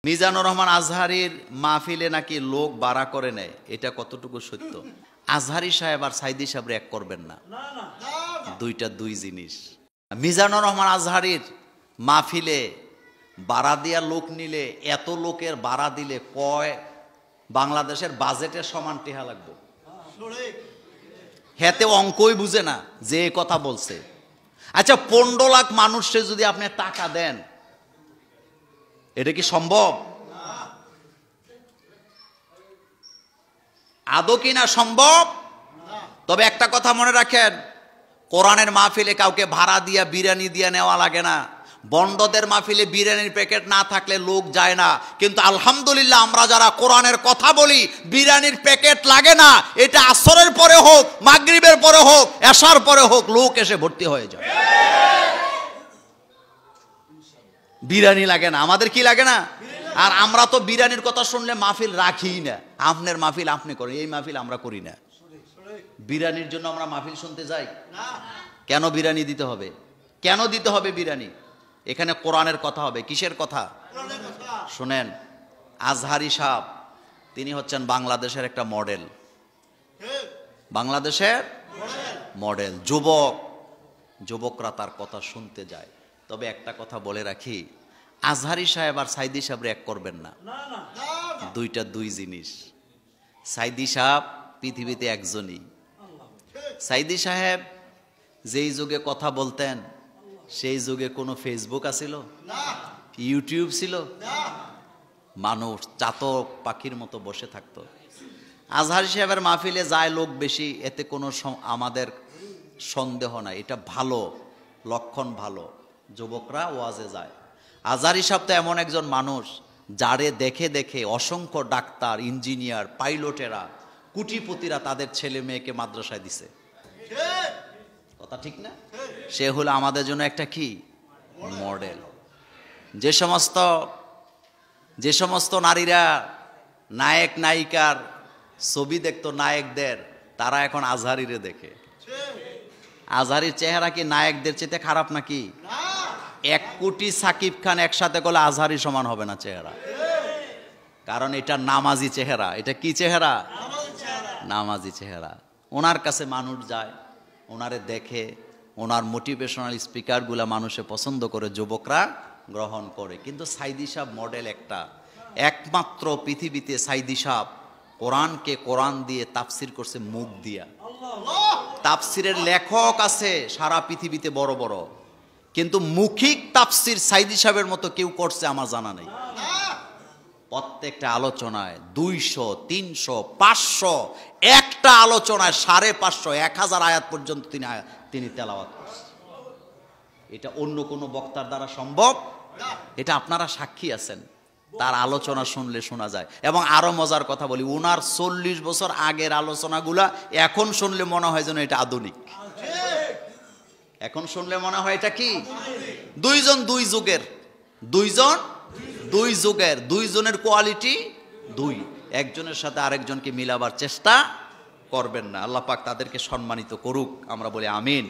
মিজানুর রহমান আজহারীর মাহফিলে নাকি লোক বাড়া করে নেয়, এটা কতটুকু সত্য? আজহারী সাহেব আর সাইদি সাহেব এক করবেন না, দুইটা দুই জিনিস। মিজানুর রহমান আজহারীর মাহফিলে বাড়া দিয়া লোক নিলে, এত লোকের বাড়া দিলে কয় বাংলাদেশের বাজেটের সমান টেহা লাগবে। হেতে অঙ্কই বুঝে না যে কথা বলছে। আচ্ছা, 15 লাখ মানুষকে যদি আপনি টাকা দেন, এটা কি সম্ভব? আদৌ কি না সম্ভব? তবে একটা কথা মনে রাখেন, কোরআনের মাহফিলে কাউকে ভাড়া দিয়া বিরিয়ানি দিয়া নেওয়া লাগে না। বন্ডদের মাহফিলে বিরিয়ানির প্যাকেট না থাকলে লোক যায় না, কিন্তু আলহামদুলিল্লাহ আমরা যারা কোরআনের কথা বলি, বিরিয়ানির প্যাকেট লাগে না। এটা আসরের পরে হোক, মাগরিবের পরে হোক, এশার পরে হোক, লোক এসে ভর্তি হয়ে যায়। বিরিয়ানি লাগে না, আমাদের কি লাগে না? আর আমরা তো বিরিয়ানির কথা শুনলে মাহফিল রাখিই না। আপনার মাহফিল আপনি করেন, এই মাহফিল আমরা করি না। বিরিয়ানির জন্য আমরা মাহফিল শুনতে যাই কেন? বিরিয়ানি দিতে হবে কেন? দিতে হবে বিরিয়ানি। এখানে কোরআনের কথা হবে। কিসের কথা? শুনেন, আজহারী সাহেব তিনি হচ্ছেন বাংলাদেশের একটা মডেল, বাংলাদেশের মডেল। যুবকরা তার কথা শুনতে যায়। তবে একটা কথা বলে রাখি, আজহারী সাহেব আর সাইদি সাহেব এক করবেন না, দুইটা দুই জিনিস। সাইদি সাহেব পৃথিবীতে একজনই। সাইদি সাহেব যেই যুগে কথা বলতেন, সেই যুগে কোনো ফেসবুক আছিল, ইউটিউব ছিল? মানুষ চাতক পাখির মতো বসে থাকতো। আজহারী সাহেবের মাহফিলে যায় লোক বেশি, এতে কোনো আমাদের সন্দেহ নাই, এটা ভালো লক্ষণ, ভালো। যুবকরা ওয়াজে যায়। আজহারী সাহেব তো এমন একজন মানুষ, যারে দেখে দেখে অসংখ্য ডাক্তার, ইঞ্জিনিয়ার, পাইলটেরা, কোটিপতিরা তাদের ছেলে মেয়েকে মাদ্রাসায় দিছে। কথা ঠিক না? সে হলো আমাদের জন্য একটা কি মডেল। যে সমস্ত নারীরা নায়ক নায়িকার ছবি দেখতো, নায়কদের, তারা এখন আজহারীরে দেখে। আজহারীর চেহারা কি নায়কদের চেয়ে খারাপ নাকি? 1 কোটি সাকিব খান একসাথে করলে আজহারী সমান হবে না চেহারা, কারণ এটা নামাজি চেহারা। এটা কি চেহারা? নামাজি চেহারা। ওনার কাছে মানুষ যায়, ওনারে দেখে, ওনার মোটিভেশনাল স্পিকারগুলা মানুষে পছন্দ করে, যুবকরা গ্রহণ করে। কিন্তু সাইদি সাহেব মডেল একটা, একমাত্র পৃথিবীতে সাইদি সাহেব কোরআনকে কোরআন দিয়ে তাফসির করছে, মুখ দিয়া। তাফসিরের লেখক আছে সারা পৃথিবীতে বড় বড়, কিন্তু মুখিক তাফসির সাইদি সাহেবের মতো কেউ করছে আমার জানা নেই। প্রত্যেকটা আলোচনায় 200, 300, 500, একটা আলোচনায় 550, 1000 আয়াত পর্যন্ত তিনি তেলাওয়াত করছেন। এটা অন্য কোনো বক্তার দ্বারা সম্ভব? এটা আপনারা সাক্ষী আছেন। তার আলোচনা শুনলে শোনা যায়। এবং আরো মজার কথা বলি, ওনার 40 বছর আগের আলোচনাগুলা এখন শুনলে মনে হয় যেন এটা আধুনিক। এখন শুনলে মনে হয় এটা কি? দুইজন দুই যুগের, দুইজনের কোয়ালিটি দুই। একজনের সাথে আরেকজনকে মিলাবার চেষ্টা করবেন না। আল্লাহ পাক তাদেরকে সম্মানিত করুক, আমরা বলি আমিন।